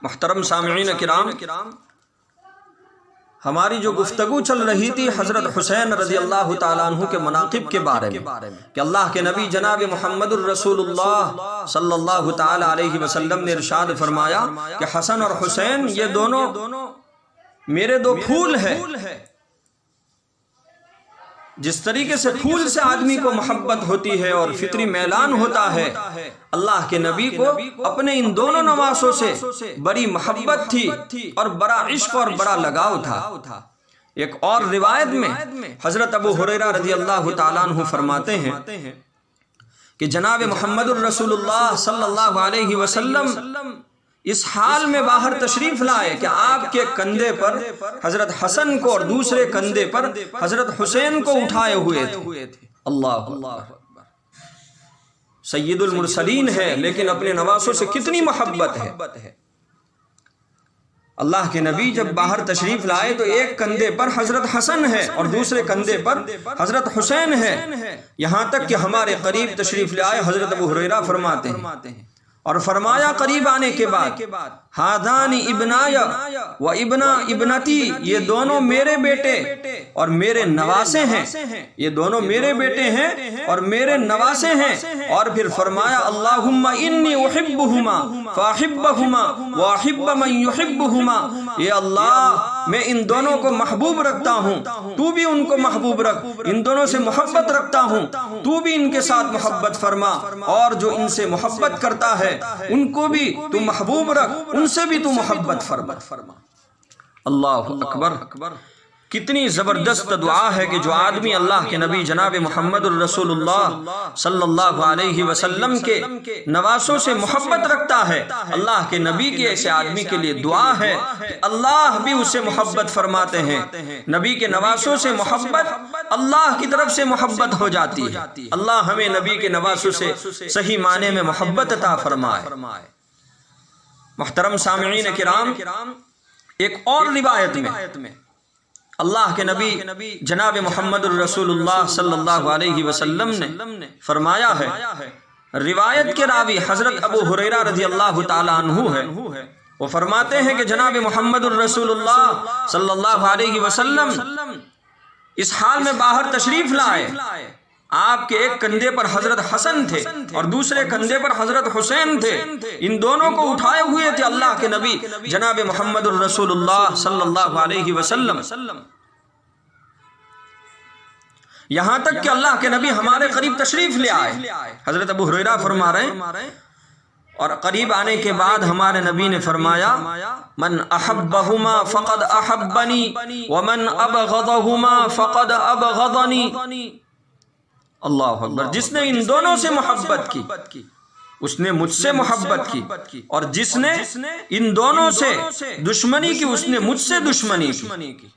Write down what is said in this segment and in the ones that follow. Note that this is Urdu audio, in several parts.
محترم سامعین کرام، ہماری جو گفتگو چل رہی تھی حضرت حسین رضی اللہ تعالیٰ عنہ کے مناقب کے بارے میں کہ اللہ کے نبی جناب محمد الرسول اللہ صلی اللہ تعالیٰ علیہ وسلم نے ارشاد فرمایا کہ حسن اور حسین یہ دونوں میرے دو پھول ہیں۔ جس طریقے سے پھول سے آدمی کو محبت ہوتی ہے اور فطری میلان ہوتا ہے، اللہ کے نبی کو اپنے ان دونوں نواسوں سے بڑی محبت تھی اور بڑا عشق اور بڑا لگاؤ تھا۔ ایک اور روایت میں حضرت ابو ہریرہ رضی اللہ تعالیٰ عنہ فرماتے ہیں کہ جناب محمد الرسول اللہ صلی اللہ علیہ وسلم اس حال میں باہر تشریف لائے کہ آپ کے کندھے پر حضرت حسن کو اور دوسرے کندھے پر حضرت حسین کو اٹھائے ہوئے تھے۔ اللہ اکبر، سید المرسلین ہے لیکن اپنے نواسوں سے کتنی محبت ہے۔ اللہ کے نبی جب باہر تشریف لائے تو ایک کندھے پر حضرت حسن ہے اور دوسرے کندھے پر حضرت حسین ہے، یہاں تک کہ ہمارے قریب تشریف لائے حضرت ابو ہریرہ فرماتے ہیں اور فرمایا قریب آنے کے بعد ہادان ابنایا و ابنا ابنتی، یہ دونوں میرے بیٹے اور میرے نواسے ہیں، یہ دونوں میرے بیٹے ہیں اور میرے نواسے ہیں۔ اور پھر فرمایا اللہم انی احبہما فاحبہما واحب من یحبہما، یہ اللہ میں ان دونوں کو محبوب رکھتا ہوں، تو بھی ان کو محبوب رکھ، ان دونوں سے محبت رکھتا ہوں، تو بھی ان کے ساتھ محبت فرما، اور جو ان سے محبت کرتا ہے ان کو بھی تو محبوب رکھ، ان سے بھی تو محبت فرما۔ اللہ اکبر، کتنی زبردست دعا ہے کہ جو آدمی اللہ کے نبی جناب محمد الرسول اللہ صلی اللہ علیہ وسلم کے نواسوں سے محبت رکھتا ہے، اللہ کے نبی کے ایسے آدمی کے لیے دعا ہے کہ اللہ بھی اسے محبت فرماتے ہیں۔ نبی کے نواسوں سے محبت اللہ کی طرف سے محبت ہو جاتی ہے۔ اللہ ہمیں نبی کے نواسوں سے صحیح معنی میں محبت عطا فرمائے۔ محترم سامعین کرام، ایک اور روایت میں اللہ کے نبی جناب محمد الرسول اللہ صلی اللہ علیہ وسلم نے فرمایا ہے، روایت کے راوی حضرت ابو ہریرہ رضی اللہ تعالیٰ عنہ ہے، وہ فرماتے ہیں کہ جناب محمد الرسول اللہ صلی اللہ علیہ وسلم اس حال میں باہر تشریف لائے، آپ کے ایک کندھے پر حضرت حسن تھے اور دوسرے کندھے پر حضرت حسین تھے، ان دونوں کو اٹھائے ہوئے تھے اللہ کے نبی جناب محمد الرسول اللہ صلی اللہ علیہ وسلم، یہاں تک کہ اللہ کے نبی ہمارے قریب تشریف لے آئے۔ حضرت ابو ہریرہ فرما رہے ہیں اور قریب آنے کے بعد ہمارے نبی نے فرمایا من احبہما فقد احبنی ومن ابغضہما فقد ابغضنی۔ اللہ اکبر، جس نے ان دونوں سے محبت کی اس نے مجھ سے محبت کی، اور جس نے ان دونوں سے دشمنی کی اس نے مجھ سے دشمنی کی۔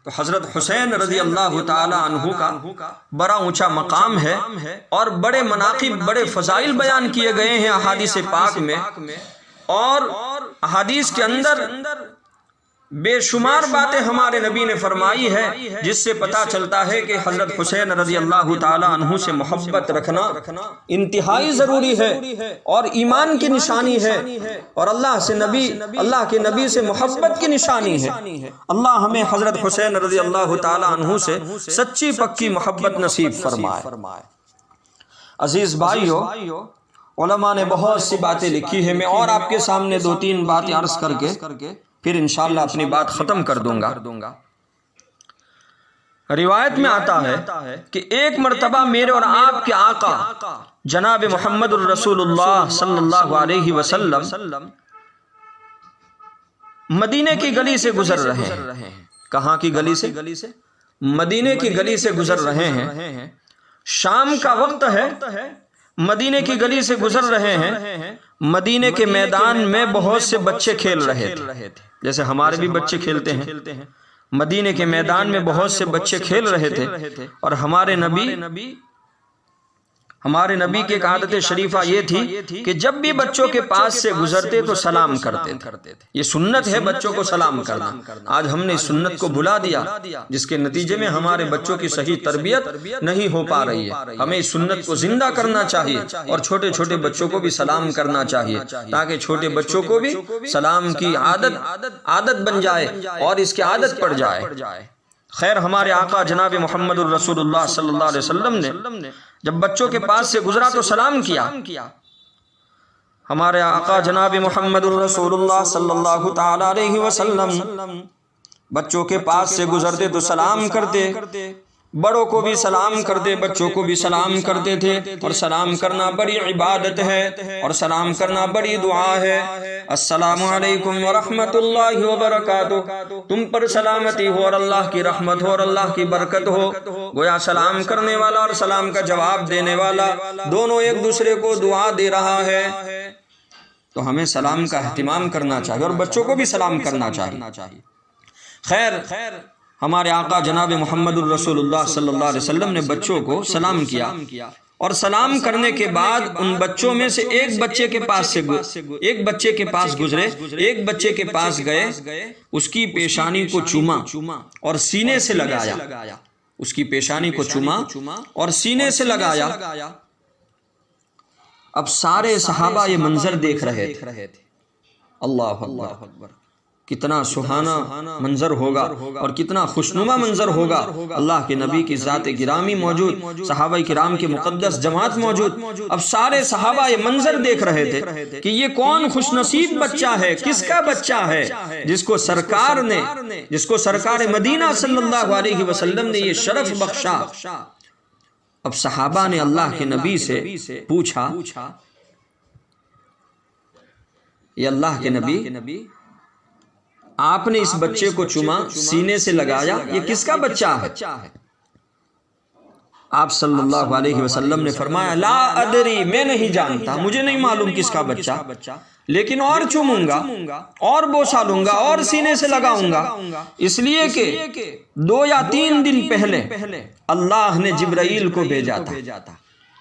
تو حضرت حسین رضی اللہ تعالی عنہ کا بڑا اونچا مقام ہے اور بڑے مناقب، بڑے فضائل بیان کیے گئے ہیں احادیث پاک میں، اور احادیث کے اندر بے شمار باتیں ہمارے نبی نے فرمائی ہے جس سے پتہ چلتا ہے کہ حضرت حسین رضی اللہ تعالی عنہ سے محبت رکھنا انتہائی ضروری ہے اور ایمان کی نشانی ہے، اور اللہ کے نبی سے محبت کی نشانی ہے۔ اللہ ہمیں حضرت حسین رضی اللہ تعالی عنہ سے سچی پکی محبت نصیب فرمائے۔ عزیز بھائیو، علماء نے بہت سی باتیں لکھی ہیں، میں اور آپ کے سامنے دو تین باتیں عرض کر کے پھر انشاءاللہ اپنی بات ختم کر دوں گا۔ روایت میں آتا ہے کہ ایک مرتبہ میرے اور آپ کے آقا جناب محمد الرسول اللہ صلی اللہ علیہ وسلم مدینے کی گلی سے گزر رہے ہیں۔ کہاں کی گلی سے؟ مدینے کی گلی سے گزر رہے ہیں، شام کا وقت ہے، مدینے کی گلی سے گزر رہے ہیں، مدینے کے میدان میں بہت سے بچے کھیل رہے تھے، جیسے ہمارے بھی بچے کھیلتے ہیں۔ مدینے کے میدان میں بہت سے بچے کھیل رہے تھے اور ہمارے نبی ہمارے نبی کی ایک عادت شریفہ یہ تھی کہ جب بھی بچوں کے پاس سے گزرتے تو سلام کرتے تھے۔ یہ سنت ہے بچوں کو سلام کرنا۔ آج ہم نے اس سنت کو بھلا دیا، جس کے نتیجے میں ہمارے بچوں کی صحیح تربیت نہیں ہو پا رہی ہے۔ ہمیں اس سنت کو زندہ کرنا چاہیے اور چھوٹے چھوٹے بچوں کو بھی سلام کرنا چاہیے، تاکہ چھوٹے بچوں کو بھی سلام کی عادت بن جائے اور اس کی عادت پڑ جائے۔ خیر، ہمارے آقا جناب محمد الرسول اللہ صلی اللہ علیہ وسلم نے جب بچوں کے پاس سے گزرا تو سلام کیا۔ ہمارے آقا جناب محمد الرسول اللہ صلی اللہ تعالی علیہ وسلم بچوں کے پاس سے گزرتے تو سلام کرتے، بڑوں کو بھی سلام کرتے، بچوں کو بھی سلام کرتے تھے۔ اور سلام کرنا بڑی عبادت ہے اور سلام کرنا بڑی دعا ہے۔ السلام علیکم ورحمۃ اللہ وبرکاتہ، تم پر سلامتی ہو اور اللہ کی رحمت ہو اور اللہ کی برکت ہو۔ گویا سلام کرنے والا اور سلام کا جواب دینے والا دونوں ایک دوسرے کو دعا دے رہا ہے، تو ہمیں سلام کا اہتمام کرنا چاہیے اور بچوں کو بھی سلام کرنا چاہیے۔ خیر، ہمارے آقا جناب محمد الرسول اللہ صلی اللہ علیہ وسلم نے بچوں کو سلام کیا، اور سلام کرنے کے بعد ان بچوں میں سے ایک بچے کے پاس گزرے، ایک بچے کے پاس گئے، اس کی پیشانی کو چوما اور سینے سے لگایا، اس کی پیشانی کو چوما اور سینے سے لگایا۔ اب سارے صحابہ یہ منظر دیکھ رہے تھے۔ اللہ اکبر، کتنا سہانا منظر ہوگا اور کتنا خوشنما منظر ہوگا۔ اللہ کے نبی کی ذات گرامی موجود، صحابہ کرام کی مقدس جماعت موجود۔ اب سارے صحابہ یہ منظر دیکھ رہے تھے کہ یہ کون خوش نصیب بچہ ہے، کس کا بچہ ہے جس کو سرکار مدینہ صلی اللہ علیہ وسلم نے یہ شرف بخشا۔ اب صحابہ نے اللہ کے نبی سے پوچھا، یہ اللہ کے نبی، آپ نے اس بچے کو چوما، سینے سے لگایا، یہ کس کا بچہ ہے؟ آپ صلی اللہ علیہ وسلم نے فرمایا، لا ادری، میں نہیں جانتا، مجھے نہیں معلوم کس کا بچہ، لیکن اور چوموں گا اور بوسا لوں گا اور سینے سے لگاؤں گا، اس لیے کہ 2 یا 3 دن پہلے اللہ نے جبرائیل کو بھیجا تھا۔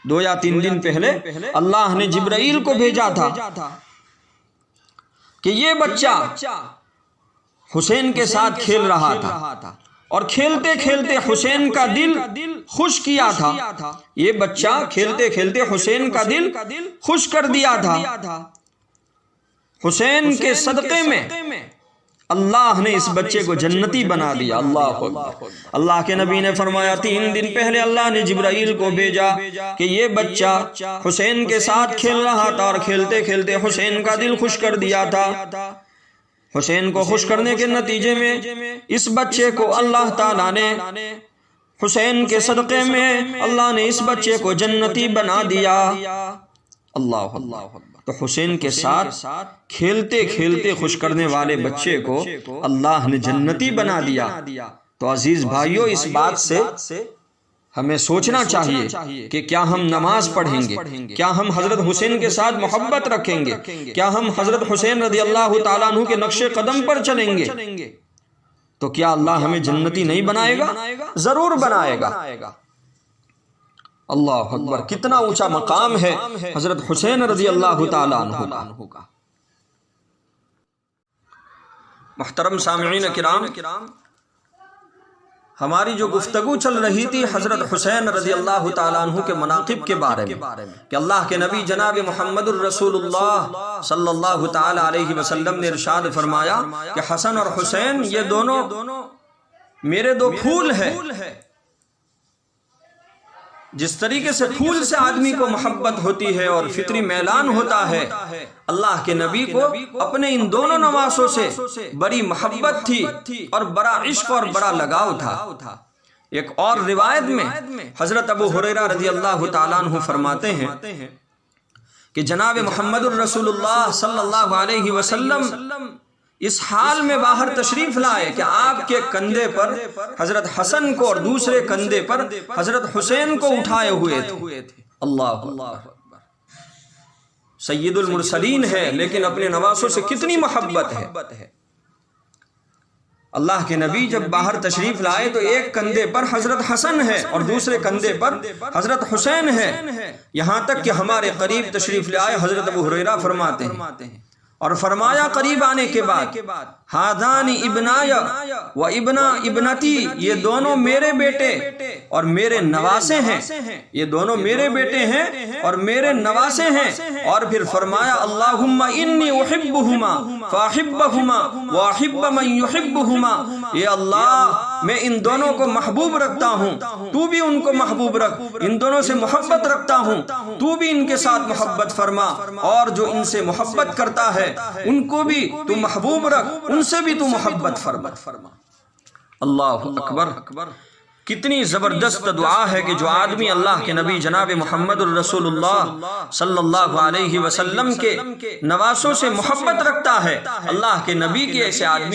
2 یا 3 دن پہلے اللہ نے جبرائیل کو بھیجا تھا کہ یہ بچہ حسین کے ساتھ کھیل رہا تھا اور کھیلتے کھیلتے حسین کا دل خوش کیا تھا۔ یہ بچہ کھیلتے کھیلتے حسین کا دل خوش کر دیا تھا۔ حسین کے صدقے میں اللہ نے اس بچے کو جنتی بنا دیا۔ اللہ کے نبی نے فرمایا، 3 دن پہلے اللہ نے جبرائیل کو بھیجا کہ یہ بچہ حسین کے ساتھ کھیل رہا تھا اور کھیلتے کھیلتے حسین کا دل خوش کر دیا تھا۔ حسین کو خوش کرنے کے نتیجے میں اس بچے کو اللہ تعالیٰ نے، حسین کے صدقے میں اللہ نے اس بچے کو جنتی بنا دیا۔ اللہ تو حسین کے ساتھ کھیلتے کھیلتے خوش کرنے والے بچے کو اللہ نے جنتی بنا دیا۔ تو عزیز بھائیو، اس بات سے ہمیں سوچنا چاہیے کہ کیا ہم نماز پڑھیں گے، کیا ہم حضرت حسین کے ساتھ محبت رکھیں گے، کیا ہم حضرت حسین رضی اللہ تعالیٰ عنہ کے نقش قدم پر چلیں گے، تو کیا اللہ ہمیں جنتی نہیں بنائے گا؟ ضرور بنائے گا۔ اللہ اکبر، کتنا اونچا مقام ہے حضرت حسین رضی اللہ تعالیٰ عنہ کا۔ محترم سامعین کرام، ہماری جو گفتگو چل رہی تھی حضرت حسین رضی اللہ تعالیٰ عنہ کے مناقب کے بارے میں، کہ اللہ کے نبی جناب محمد الرسول اللہ صلی اللہ تعالیٰ علیہ وسلم نے ارشاد فرمایا کہ حسن اور حسین یہ دونوں میرے 2 پھول ہیں۔ جس طریقے سے پھول سے آدمی کو محبت ہوتی ہے اور فطری میلان ہوتا ہے، اللہ کے نبی کو اپنے ان دونوں نواسوں سے بڑی محبت تھی اور بڑا عشق اور بڑا لگاؤ تھا۔ ایک اور روایت میں حضرت ابو ہریرہ رضی اللہ تعالیٰ عنہ فرماتے ہیں کہ جناب محمد الرسول اللہ صلی اللہ علیہ وسلم اس حال میں باہر تشریف لائے کہ آپ کے کندھے پر حضرت حسن کو اور دوسرے کندھے پر حضرت حسین کو اٹھائے ہوئے تھے۔ اللہ اکبر، سید المرسلین ہے لیکن اپنے نواسوں سے کتنی محبت ہے۔ اللہ کے نبی جب باہر تشریف لائے تو ایک کندھے پر حضرت حسن ہے اور دوسرے کندھے پر حضرت حسین ہے، یہاں تک کہ ہمارے قریب تشریف لائے حضرت ابو ہریرہ فرماتے ہیں اور فرمایا قریب آنے کے بعد ہادان ابنایا و ابنا ابنتی، یہ دونوں میرے بیٹے اور میرے نواسے ہیں، یہ دونوں میرے بیٹے ہیں اور میرے نواسے ہیں۔ اور پھر فرمایا اللہم انی احبہما فاحبہما واحب من یحبہما، یہ اللہ میں ان دونوں کو محبوب رکھتا ہوں، تو بھی ان کو محبوب رکھ، ان دونوں سے محبت رکھتا ہوں، تو بھی ان کے ساتھ محبت فرما، اور جو ان سے محبت کرتا ہے ان کو بھی تو محبوب رکھ، ان سے بھی تو محبت فرما۔ اللہ اکبر، کتنی زبردست دعا ہے کہ جو آدمی اللہ کے نبی جناب محمد الرسول اللہ صلی اللہ علیہ وسلم کے نواسوں سے محبت رکھتا ہے، اللہ کے نبی کے ایسے آدمی